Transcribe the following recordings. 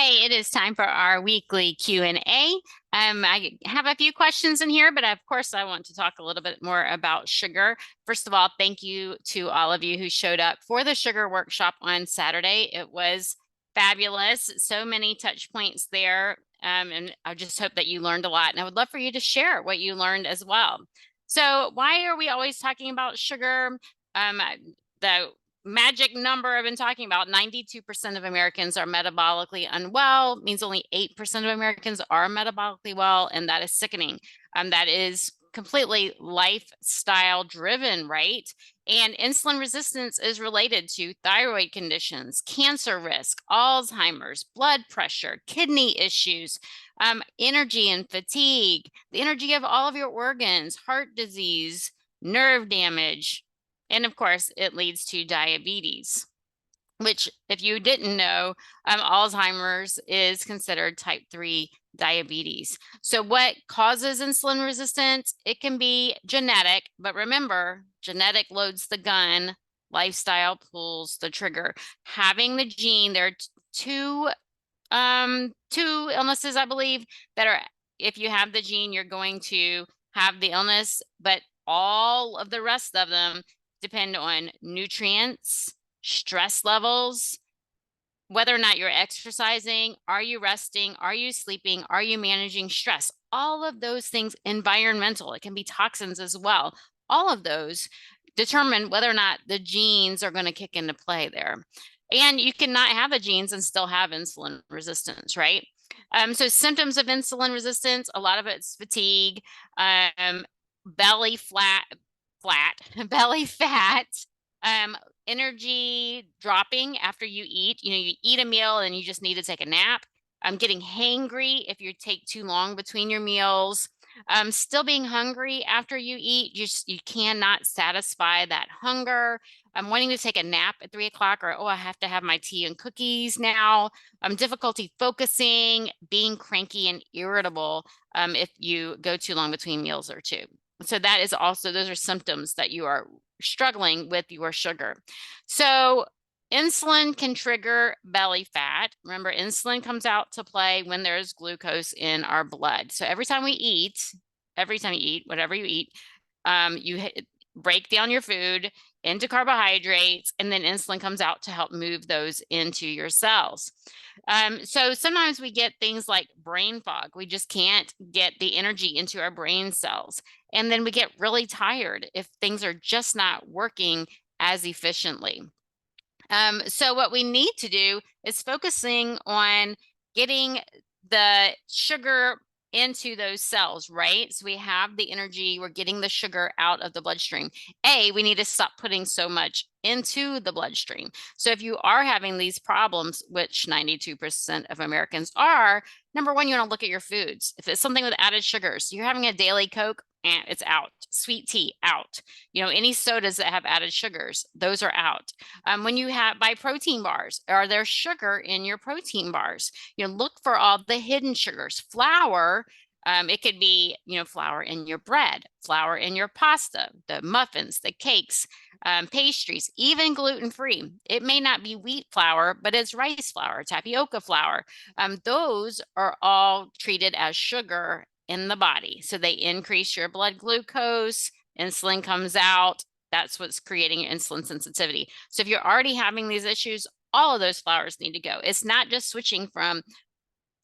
Hey, it is time for our weekly Q&A. I have a few questions in here, but of course I want to talk a little bit more about sugar. First of all, thank you to all of you who showed up for the sugar workshop on Saturday. It was fabulous. So many touch points there. And I just hope that you learned a lot. And I would love for you to share what you learned as well. So why are we always talking about sugar? The magic number I've been talking about, 92% of Americans are metabolically unwell, means only 8% of Americans are metabolically well, and that is sickening. That is completely lifestyle driven, right? And insulin resistance is related to thyroid conditions, cancer risk, Alzheimer's, blood pressure, kidney issues, energy and fatigue, the energy of all of your organs, heart disease, nerve damage, and of course, it leads to diabetes, which, if you didn't know, Alzheimer's is considered type 3 diabetes. So what causes insulin resistance? It can be genetic, but remember, genetic loads the gun, lifestyle pulls the trigger. Having the gene, there are two illnesses, I believe, that are, if you have the gene, you're going to have the illness, but all of the rest of them depend on nutrients, stress levels, whether or not you're exercising, are you resting, are you sleeping, are you managing stress? All of those things, environmental, it can be toxins as well. All of those determine whether or not the genes are going to kick into play there. And you cannot have the genes and still have insulin resistance, right? So symptoms of insulin resistance, a lot of it's fatigue, belly belly fat, energy dropping after you eat. You eat a meal and you just need to take a nap. Getting hangry if you take too long between your meals. Still being hungry after you eat. You cannot satisfy that hunger. Wanting to take a nap at 3 o'clock, or, oh, I have to have my tea and cookies now. Difficulty focusing, being cranky and irritable if you go too long between meals or two. So that is also, those are symptoms that you are struggling with your sugar. So insulin can trigger belly fat. Remember, insulin comes out to play when there's glucose in our blood. So every time you eat, whatever you eat, you break down your food into carbohydrates, and then insulin comes out to help move those into your cells. So sometimes we get things like brain fog. We just can't get the energy into our brain cells. And then we get really tired if things are just not working as efficiently. So what we need to do is focusing on getting the sugar into those cells, right? So we have the energy, we're getting the sugar out of the bloodstream. We need to stop putting so much into the bloodstream. So if you are having these problems, which 92% of Americans are, number one, you want to look at your foods. If it's something with added sugars, you're having a daily Coke, and it's out. Sweet tea, out. Any sodas that have added sugars, those are out. When you buy protein bars, are there sugar in your protein bars? Look for all the hidden sugars. Flour, it could be, flour in your bread, flour in your pasta, the muffins, the cakes, pastries, even gluten-free. It may not be wheat flour, but it's rice flour, tapioca flour. Those are all treated as sugar in the body. So they increase your blood glucose, insulin comes out. That's what's creating your insulin sensitivity. So if you're already having these issues, all of those flours need to go. It's not just switching from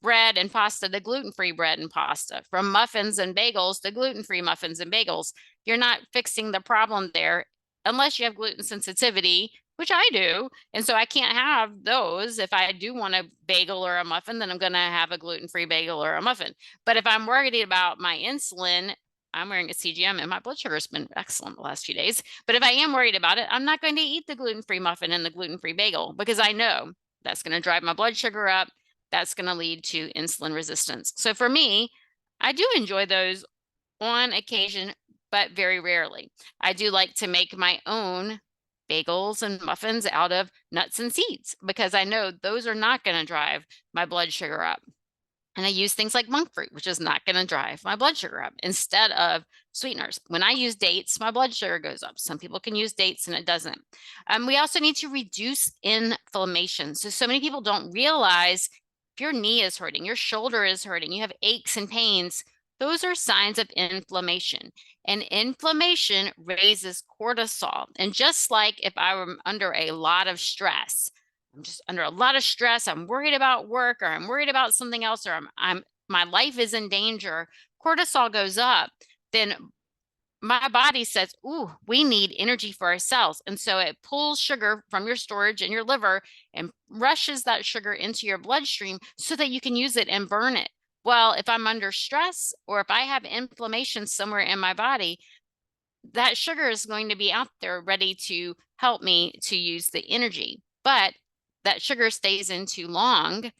bread and pasta to gluten-free bread and pasta, from muffins and bagels to gluten-free muffins and bagels. You're not fixing the problem there unless you have gluten sensitivity, which I do. And so I can't have those. If I do want a bagel or a muffin, then I'm going to have a gluten-free bagel or a muffin. But if I'm worried about my insulin, I'm wearing a CGM and my blood sugar has been excellent the last few days. But if I am worried about it, I'm not going to eat the gluten-free muffin and the gluten-free bagel, because I know that's going to drive my blood sugar up. That's going to lead to insulin resistance. So for me, I do enjoy those on occasion, but very rarely. I do like to make my own bagels and muffins out of nuts and seeds, because I know those are not going to drive my blood sugar up. And I use things like monk fruit, which is not going to drive my blood sugar up, instead of sweeteners. When I use dates, my blood sugar goes up. Some people can use dates and it doesn't. We also need to reduce inflammation. So many people don't realize if your knee is hurting, your shoulder is hurting, you have aches and pains, those are signs of inflammation. And inflammation raises cortisol. And just like if I were under a lot of stress, I'm just under a lot of stress, I'm worried about work, or I'm worried about something else, or I'm my life is in danger, cortisol goes up, then my body says, ooh, we need energy for our cells. And so it pulls sugar from your storage in your liver and rushes that sugar into your bloodstream so that you can use it and burn it. Well, if I'm under stress or if I have inflammation somewhere in my body, that sugar is going to be out there ready to help me to use the energy. But that sugar stays in too long.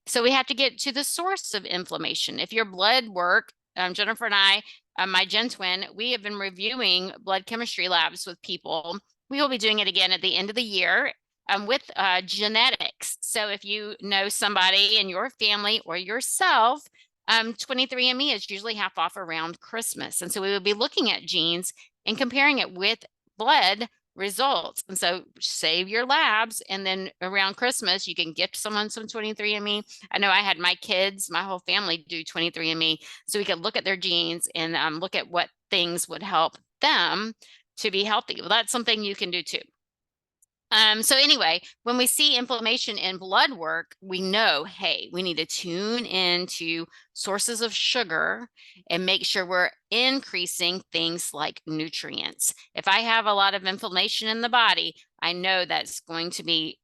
So we have to get to the source of inflammation. If your blood work, Jennifer and I, my Gen twin, we have been reviewing blood chemistry labs with people. We will be doing it again at the end of the year with genetics. So if you know somebody in your family or yourself, 23andMe is usually half off around Christmas. And so we will be looking at genes and comparing it with blood results. And so save your labs, and then around Christmas, you can gift someone some 23andMe. I know I had my kids, my whole family do 23andMe, so we could look at their genes and look at what things would help them to be healthy. Well, that's something you can do too. So anyway, when we see inflammation in blood work, we know, hey, we need to tune into sources of sugar and make sure we're increasing things like nutrients. If I have a lot of inflammation in the body, I know that's going to be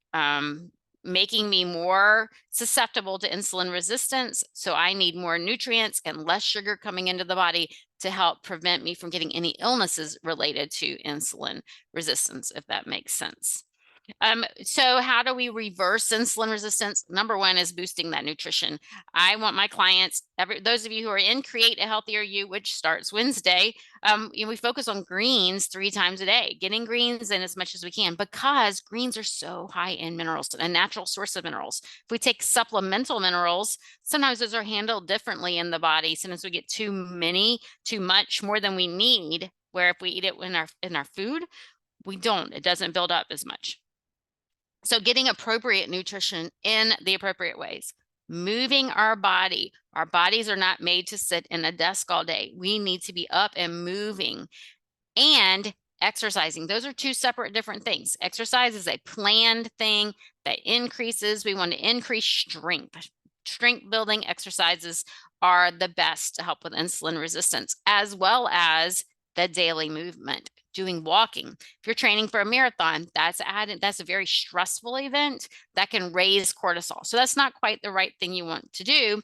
making me more susceptible to insulin resistance. So I need more nutrients and less sugar coming into the body to help prevent me from getting any illnesses related to insulin resistance, if that makes sense. So how do we reverse insulin resistance? Number one is boosting that nutrition. I want my clients, those of you who are in Create a Healthier You, which starts Wednesday, we focus on greens 3 times a day, getting greens in as much as we can, because greens are so high in minerals, a natural source of minerals. If we take supplemental minerals, sometimes those are handled differently in the body. Sometimes we get too much, more than we need, where if we eat it in our food, it doesn't build up as much. So getting appropriate nutrition in the appropriate ways, moving our body. Our bodies are not made to sit in a desk all day. We need to be up and moving, and exercising. Those are 2 separate different things. Exercise is a planned thing that increases. We want to increase strength. Strength building exercises are the best to help with insulin resistance, as well as the daily movement. Doing walking. If you're training for a marathon, that's a very stressful event that can raise cortisol. So that's not quite the right thing you want to do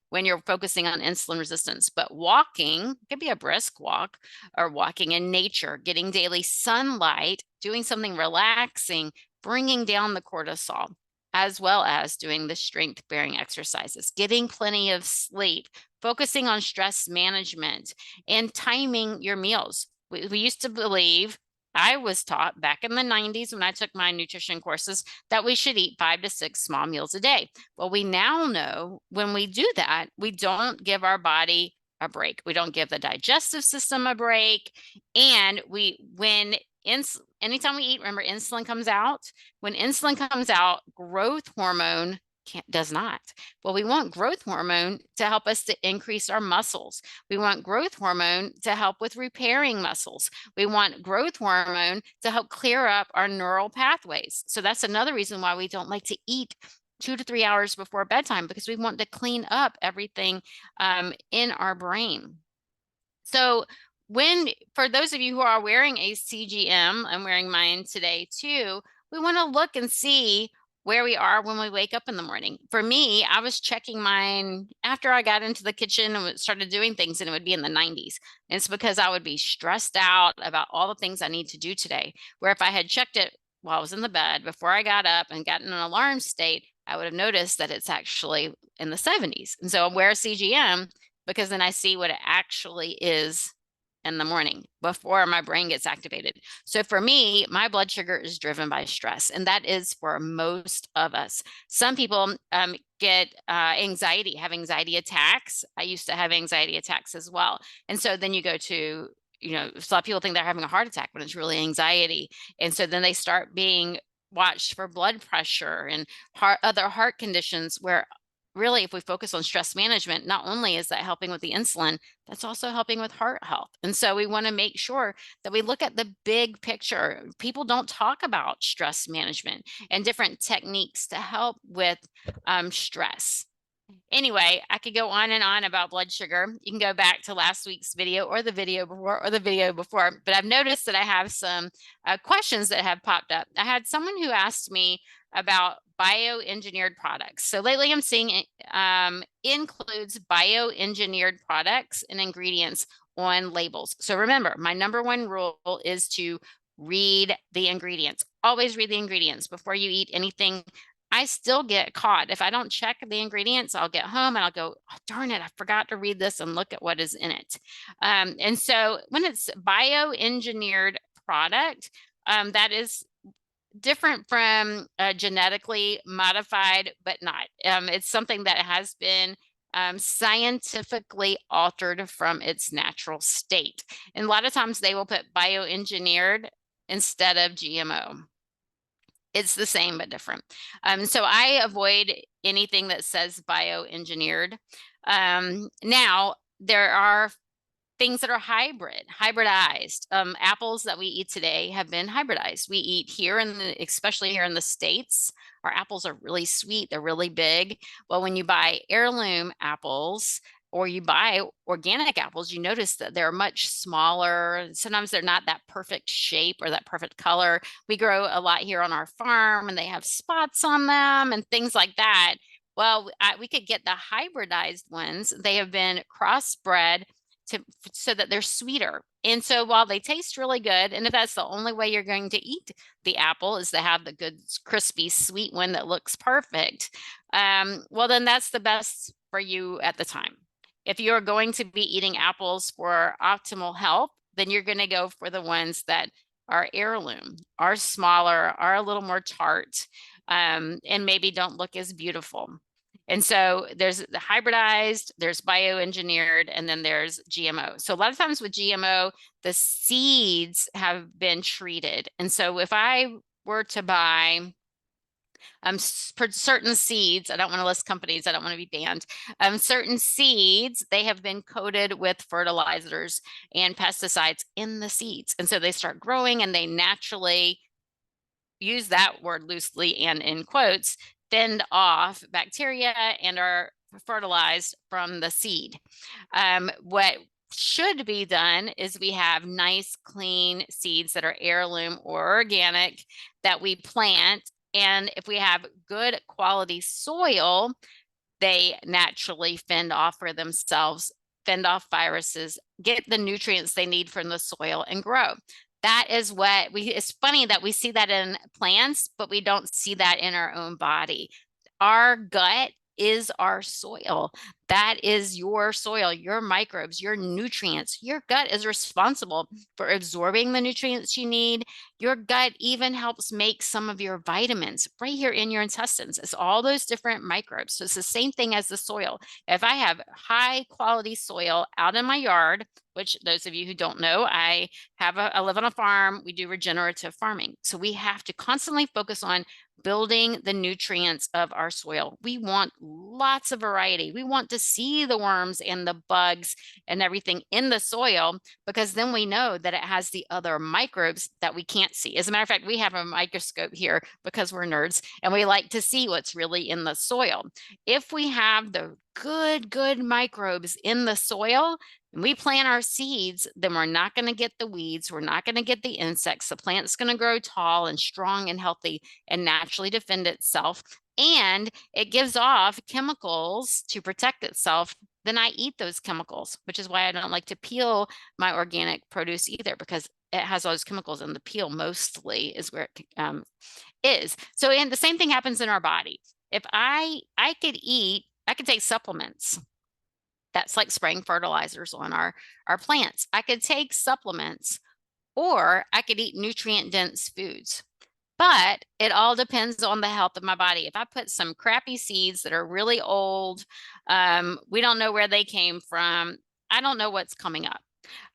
when you're focusing on insulin resistance. But walking, it could be a brisk walk, or walking in nature, getting daily sunlight, doing something relaxing, bringing down the cortisol, as well as doing the strength bearing exercises, getting plenty of sleep, focusing on stress management, and timing your meals. We used to believe, I was taught back in the 90s when I took my nutrition courses, that we should eat 5 to 6 small meals a day. Well, we now know when we do that, we don't give our body a break. We don't give the digestive system a break. And anytime we eat, remember, insulin comes out. When insulin comes out, growth hormone does not. Well, we want growth hormone to help us to increase our muscles. We want growth hormone to help with repairing muscles. We want growth hormone to help clear up our neural pathways. So that's another reason why we don't like to eat 2 to 3 hours before bedtime, because we want to clean up everything in our brain. So for those of you who are wearing a CGM, I'm wearing mine today too, we want to look and see where we are when we wake up in the morning. For me, I was checking mine after I got into the kitchen and started doing things, and it would be in the 90s. And it's because I would be stressed out about all the things I need to do today. Where if I had checked it while I was in the bed before I got up and got in an alarm state, I would have noticed that it's actually in the 70s. And so I wear a CGM because then I see what it actually is in the morning before my brain gets activated. So for me, my blood sugar is driven by stress, and that is for most of us. Some people get anxiety, have anxiety attacks. I used to have anxiety attacks as well. And so then you go to, a lot of people think they're having a heart attack when it's really anxiety. And so then they start being watched for blood pressure and other heart conditions, where really, if we focus on stress management, not only is that helping with the insulin, that's also helping with heart health. And so we want to make sure that we look at the big picture. People don't talk about stress management and different techniques to help with stress. Anyway, I could go on and on about blood sugar. You can go back to last week's video or the video before or the video before, but I've noticed that I have some questions that have popped up. I had someone who asked me about bioengineered products. So lately I'm seeing it includes bioengineered products and ingredients on labels. So remember, my number one rule is to read the ingredients. Always read the ingredients before you eat anything. I still get caught. If I don't check the ingredients, I'll get home and I'll go, oh, darn it, I forgot to read this and look at what is in it. And so when it's bioengineered product, that is different from genetically modified, but not. It's something that has been scientifically altered from its natural state. And a lot of times they will put bioengineered instead of GMO. It's the same but different. So I avoid anything that says bioengineered. Now, there are things that are hybridized. Apples that we eat today have been hybridized. We eat here especially here in the States, our apples are really sweet. They're really big. Well, when you buy heirloom apples or you buy organic apples, you notice that they're much smaller. Sometimes they're not that perfect shape or that perfect color. We grow a lot here on our farm and they have spots on them and things like that. Well, we could get the hybridized ones. They have been crossbred so that they're sweeter. And so while they taste really good, and if that's the only way you're going to eat the apple is to have the good, crispy, sweet one that looks perfect, well, then that's the best for you at the time. If you're going to be eating apples for optimal health, then you're going to go for the ones that are heirloom, are smaller, are a little more tart, and maybe don't look as beautiful. And so there's the hybridized, there's bioengineered, and then there's GMO. So a lot of times with GMO, the seeds have been treated. And so if I were to buy certain seeds, I don't want to list companies, I don't want to be banned. Certain seeds, they have been coated with fertilizers and pesticides in the seeds. And so they start growing and they naturally, use that word loosely and in quotes, fend off bacteria and are fertilized from the seed. What should be done is we have nice, clean seeds that are heirloom or organic that we plant. And if we have good quality soil, they naturally fend off for themselves, fend off viruses, get the nutrients they need from the soil and grow. That is what it's funny that we see that in plants, but we don't see that in our own body. Our gut is our soil. That is your soil, your microbes, your nutrients. Your gut is responsible for absorbing the nutrients you need. Your gut even helps make some of your vitamins right here in your intestines. It's all those different microbes. So it's the same thing as the soil. If I have high quality soil out in my yard, which those of you who don't know, I live on a farm. We do regenerative farming. So we have to constantly focus on building the nutrients of our soil. We want lots of variety. We want to see the worms and the bugs and everything in the soil, because then we know that it has the other microbes that we can't see. As a matter of fact, we have a microscope here because we're nerds and we like to see what's really in the soil. If we have the good microbes in the soil, and we plant our seeds, then we're not going to get the weeds. We're not going to get the insects. The plant's going to grow tall and strong and healthy and naturally defend itself. And it gives off chemicals to protect itself. Then I eat those chemicals, which is why I don't like to peel my organic produce either, because it has all those chemicals and the peel mostly is where it is. So, and the same thing happens in our body. If I could take supplements. That's like spraying fertilizers on our plants. I could take supplements or I could eat nutrient dense foods, but it all depends on the health of my body. If I put some crappy seeds that are really old, we don't know where they came from. I don't know what's coming up.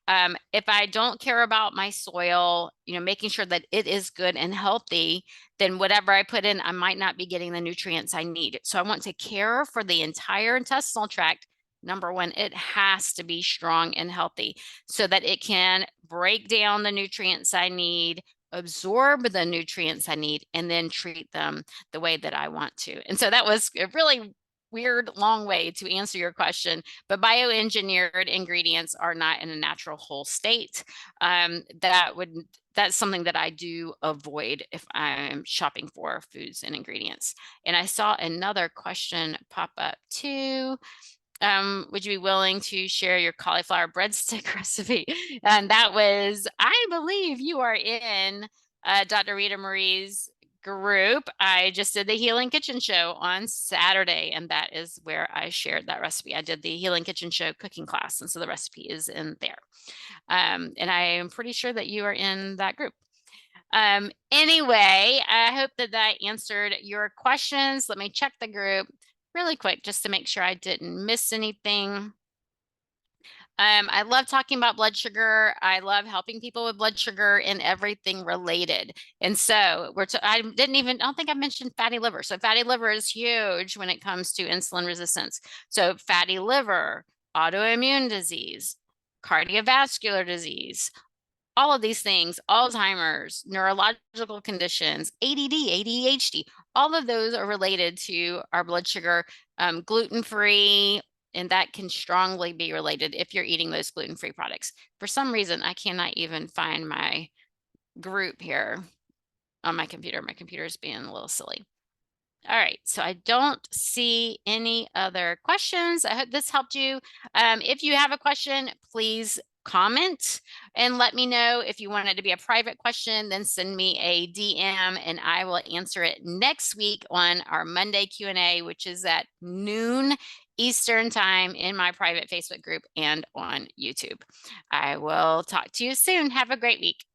If I don't care about my soil, making sure that it is good and healthy, then whatever I put in, I might not be getting the nutrients I need. So I want to care for the entire intestinal tract. Number one, it has to be strong and healthy so that it can break down the nutrients I need, absorb the nutrients I need, and then treat them the way that I want to. And so that was a really weird, long way to answer your question, but bioengineered ingredients are not in a natural whole state. That's something that I do avoid if I'm shopping for foods and ingredients. And I saw another question pop up too. Would you be willing to share your cauliflower breadstick recipe? And that was, I believe you are in Dr. Rita Marie's group. I just did the Healing Kitchen Show on Saturday, and that is where I shared that recipe. I did the Healing Kitchen Show cooking class, and so the recipe is in there. And I am pretty sure that you are in that group. Anyway, I hope that that answered your questions. Let me check the group really quick just to make sure I didn't miss anything. I love talking about blood sugar. I love helping people with blood sugar and everything related. And so I don't think I mentioned fatty liver. So fatty liver is huge when it comes to insulin resistance. So fatty liver, autoimmune disease, cardiovascular disease, all of these things, Alzheimer's, neurological conditions, ADD, ADHD, all of those are related to our blood sugar, gluten-free, and that can strongly be related if you're eating those gluten-free products. For some reason, I cannot even find my group here on my computer. My computer is being a little silly. All right, so I don't see any other questions. I hope this helped you. If you have a question, please comment and let me know. If you want it to be a private question, then send me a DM and I will answer it next week on our Monday Q&A, which is at noon Eastern time in my private Facebook group and on YouTube. I will talk to you soon. Have a great week.